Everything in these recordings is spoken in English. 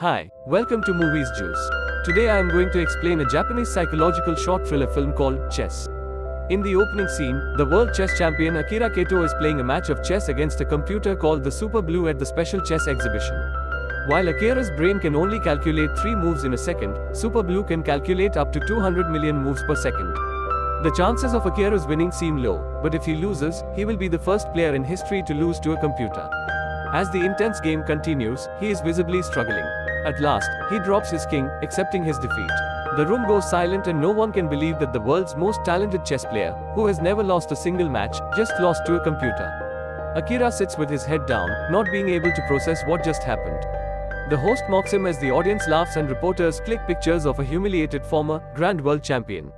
Hi, welcome to Movies Juice. Today I am going to explain a Japanese psychological short thriller film called Chess. In the opening scene, the world chess champion Akira Kato is playing a match of chess against a computer called the Super Blue at the special chess exhibition. While Akira's brain can only calculate 3 moves in a second, Super Blue can calculate up to 200 million moves per second. The chances of Akira's winning seem low, but if he loses, he will be the first player in history to lose to a computer. As the intense game continues, he is visibly struggling. At last, he drops his king, accepting his defeat. The room goes silent and no one can believe that the world's most talented chess player, who has never lost a single match, just lost to a computer. Akira sits with his head down, not being able to process what just happened. The host mocks him as the audience laughs and reporters click pictures of a humiliated former, grand world champion.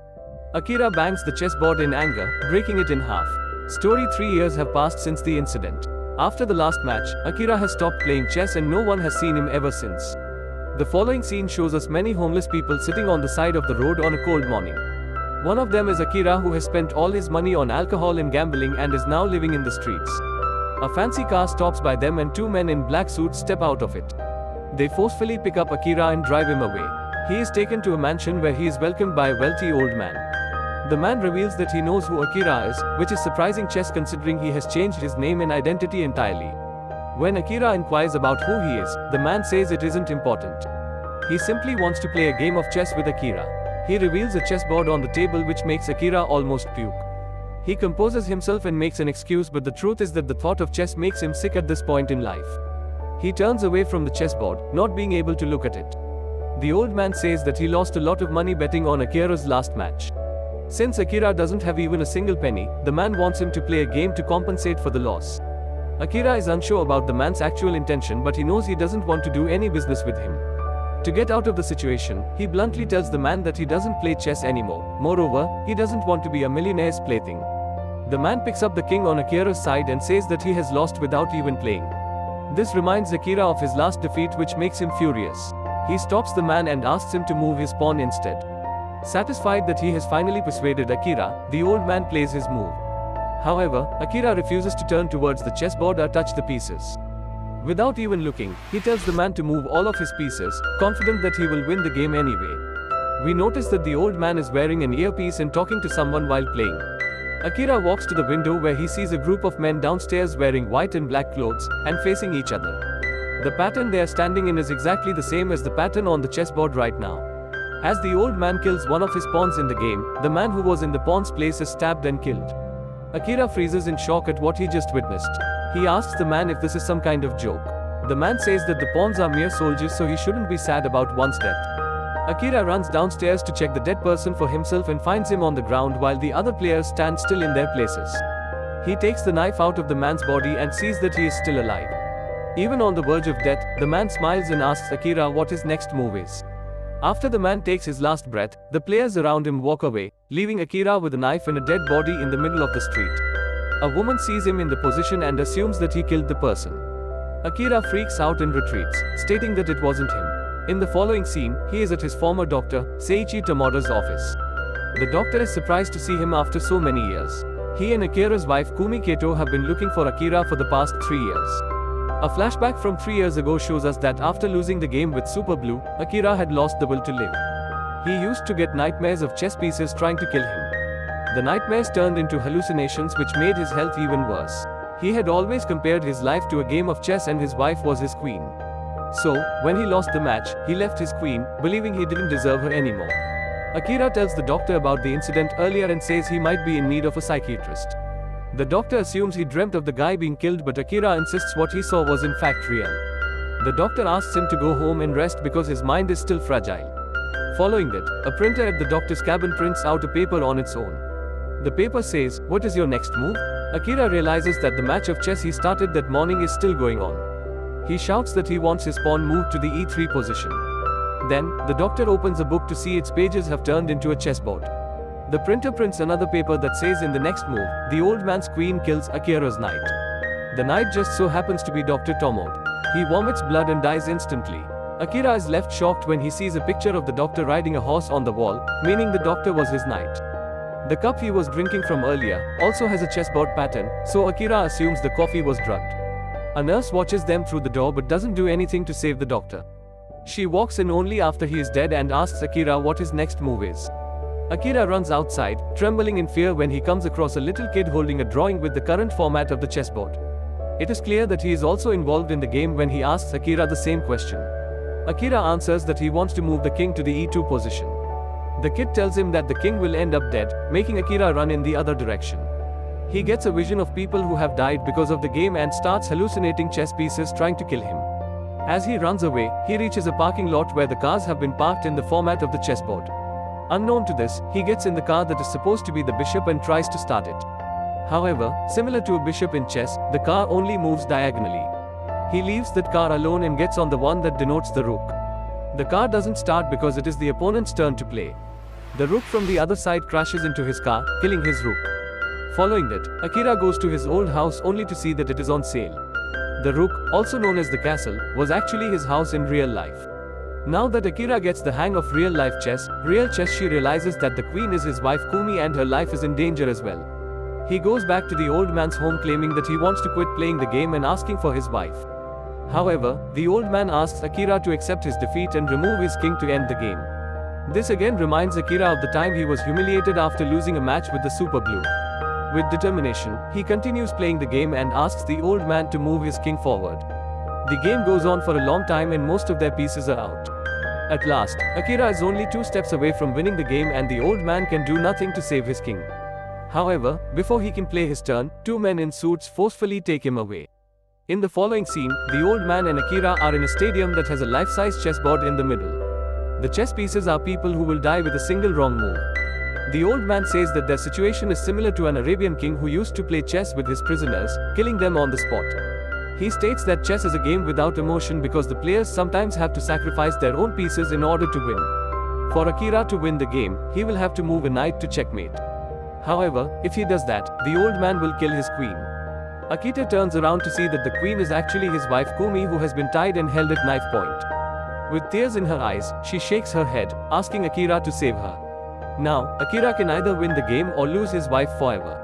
Akira bangs the chessboard in anger, breaking it in half. Story: 3 years have passed since the incident. After the last match, Akira has stopped playing chess and no one has seen him ever since. The following scene shows us many homeless people sitting on the side of the road on a cold morning. One of them is Akira, who has spent all his money on alcohol and gambling and is now living in the streets. A fancy car stops by them and 2 men in black suits step out of it. They forcefully pick up Akira and drive him away. He is taken to a mansion where he is welcomed by a wealthy old man. The man reveals that he knows who Akira is, which is surprising chess considering he has changed his name and identity entirely. When Akira inquires about who he is, the man says it isn't important. He simply wants to play a game of chess with Akira. He reveals a chessboard on the table which makes Akira almost puke. He composes himself and makes an excuse, but the truth is that the thought of chess makes him sick at this point in life. He turns away from the chessboard, not being able to look at it. The old man says that he lost a lot of money betting on Akira's last match. Since Akira doesn't have even a single penny, the man wants him to play a game to compensate for the loss. Akira is unsure about the man's actual intention, but he knows he doesn't want to do any business with him. To get out of the situation, he bluntly tells the man that he doesn't play chess anymore. Moreover, he doesn't want to be a millionaire's plaything. The man picks up the king on Akira's side and says that he has lost without even playing. This reminds Akira of his last defeat, which makes him furious. He stops the man and asks him to move his pawn instead. Satisfied that he has finally persuaded Akira, the old man plays his move. However, Akira refuses to turn towards the chessboard or touch the pieces. Without even looking, he tells the man to move all of his pieces, confident that he will win the game anyway. We notice that the old man is wearing an earpiece and talking to someone while playing. Akira walks to the window where he sees a group of men downstairs wearing white and black clothes, and facing each other. The pattern they are standing in is exactly the same as the pattern on the chessboard right now. As the old man kills one of his pawns in the game, the man who was in the pawn's place is stabbed and killed. Akira freezes in shock at what he just witnessed. He asks the man if this is some kind of joke. The man says that the pawns are mere soldiers, so he shouldn't be sad about one's death. Akira runs downstairs to check the dead person for himself and finds him on the ground while the other players stand still in their places. He takes the knife out of the man's body and sees that he is still alive. Even on the verge of death, the man smiles and asks Akira what his next move is. After the man takes his last breath, the players around him walk away, leaving Akira with a knife and a dead body in the middle of the street. A woman sees him in the position and assumes that he killed the person. Akira freaks out and retreats, stating that it wasn't him. In the following scene, he is at his former doctor, Seiichi Tamada's office. The doctor is surprised to see him after so many years. He and Akira's wife Kumi Kato have been looking for Akira for the past 3 years. A flashback from 3 years ago shows us that after losing the game with Super Blue, Akira had lost the will to live. He used to get nightmares of chess pieces trying to kill him. The nightmares turned into hallucinations which made his health even worse. He had always compared his life to a game of chess and his wife was his queen. So, when he lost the match, he left his queen, believing he didn't deserve her anymore. Akira tells the doctor about the incident earlier and says he might be in need of a psychiatrist. The doctor assumes he dreamt of the guy being killed, but Akira insists what he saw was in fact real. The doctor asks him to go home and rest because his mind is still fragile. Following that, a printer at the doctor's cabin prints out a paper on its own. The paper says, "What is your next move?" Akira realizes that the match of chess he started that morning is still going on. He shouts that he wants his pawn moved to the e3 position. Then, the doctor opens a book to see its pages have turned into a chessboard. The printer prints another paper that says in the next move, the old man's queen kills Akira's knight. The knight just so happens to be Dr. Tomoe. He vomits blood and dies instantly. Akira is left shocked when he sees a picture of the doctor riding a horse on the wall, meaning the doctor was his knight. The cup he was drinking from earlier also has a chessboard pattern, so Akira assumes the coffee was drugged. A nurse watches them through the door but doesn't do anything to save the doctor. She walks in only after he is dead and asks Akira what his next move is. Akira runs outside, trembling in fear when he comes across a little kid holding a drawing with the current format of the chessboard. It is clear that he is also involved in the game when he asks Akira the same question. Akira answers that he wants to move the king to the e2 position. The kid tells him that the king will end up dead, making Akira run in the other direction. He gets a vision of people who have died because of the game and starts hallucinating chess pieces trying to kill him. As he runs away, he reaches a parking lot where the cars have been parked in the format of the chessboard. Unknown to this, he gets in the car that is supposed to be the bishop and tries to start it. However, similar to a bishop in chess, the car only moves diagonally. He leaves that car alone and gets on the one that denotes the rook. The car doesn't start because it is the opponent's turn to play. The rook from the other side crashes into his car, killing his rook. Following that, Akira goes to his old house only to see that it is on sale. The rook, also known as the castle, was actually his house in real life. Now that Akira gets the hang of real-life chess, she realizes that the queen is his wife Kumi and her life is in danger as well. He goes back to the old man's home claiming that he wants to quit playing the game and asking for his wife. However, the old man asks Akira to accept his defeat and remove his king to end the game. This again reminds Akira of the time he was humiliated after losing a match with the Super Blue. With determination, he continues playing the game and asks the old man to move his king forward. The game goes on for a long time and most of their pieces are out. At last, Akira is only 2 steps away from winning the game and the old man can do nothing to save his king. However, before he can play his turn, 2 men in suits forcefully take him away. In the following scene, the old man and Akira are in a stadium that has a life-size chessboard in the middle. The chess pieces are people who will die with a single wrong move. The old man says that their situation is similar to an Arabian king who used to play chess with his prisoners, killing them on the spot. He states that chess is a game without emotion because the players sometimes have to sacrifice their own pieces in order to win. For Akira to win the game, he will have to move a knight to checkmate. However, if he does that, the old man will kill his queen. Akira turns around to see that the queen is actually his wife Kumi who has been tied and held at knife point. With tears in her eyes, she shakes her head, asking Akira to save her. Now, Akira can either win the game or lose his wife forever.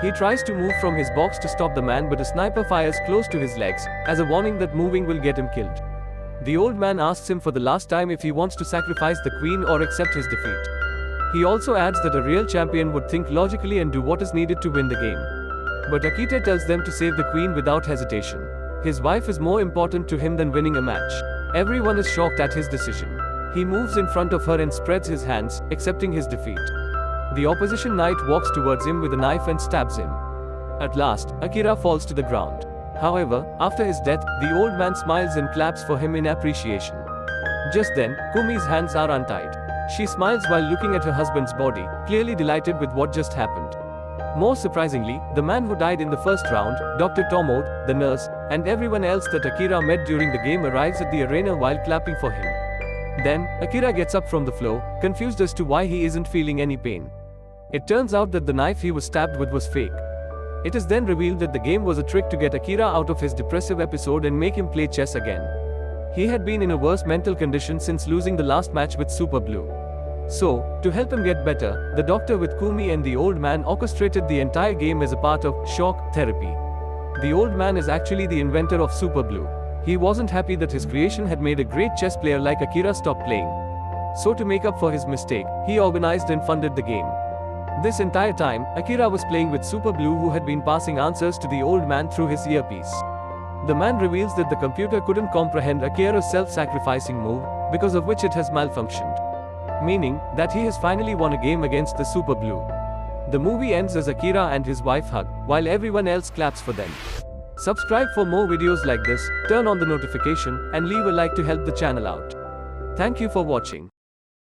He tries to move from his box to stop the man but a sniper fires close to his legs, as a warning that moving will get him killed. The old man asks him for the last time if he wants to sacrifice the queen or accept his defeat. He also adds that a real champion would think logically and do what is needed to win the game. But Akita tells them to save the queen without hesitation. His wife is more important to him than winning a match. Everyone is shocked at his decision. He moves in front of her and spreads his hands, accepting his defeat. The opposition knight walks towards him with a knife and stabs him. At last, Akira falls to the ground. However, after his death, the old man smiles and claps for him in appreciation. Just then, Kumi's hands are untied. She smiles while looking at her husband's body, clearly delighted with what just happened. More surprisingly, the man who died in the first round, Dr. Tomod, the nurse, and everyone else that Akira met during the game arrives at the arena while clapping for him. Then, Akira gets up from the floor, confused as to why he isn't feeling any pain. It turns out that the knife he was stabbed with was fake. It is then revealed that the game was a trick to get Akira out of his depressive episode and make him play chess again. He had been in a worse mental condition since losing the last match with Super Blue. So, to help him get better, the doctor with Kumi and the old man orchestrated the entire game as a part of shock therapy. The old man is actually the inventor of Super Blue. He wasn't happy that his creation had made a great chess player like Akira stop playing. So to make up for his mistake, he organized and funded the game. This entire time, Akira was playing with Super Blue who had been passing answers to the old man through his earpiece. The man reveals that the computer couldn't comprehend Akira's self-sacrificing move, because of which it has malfunctioned. Meaning, that he has finally won a game against the Super Blue. The movie ends as Akira and his wife hug, while everyone else claps for them. Subscribe for more videos like this, turn on the notification, and leave a like to help the channel out. Thank you for watching.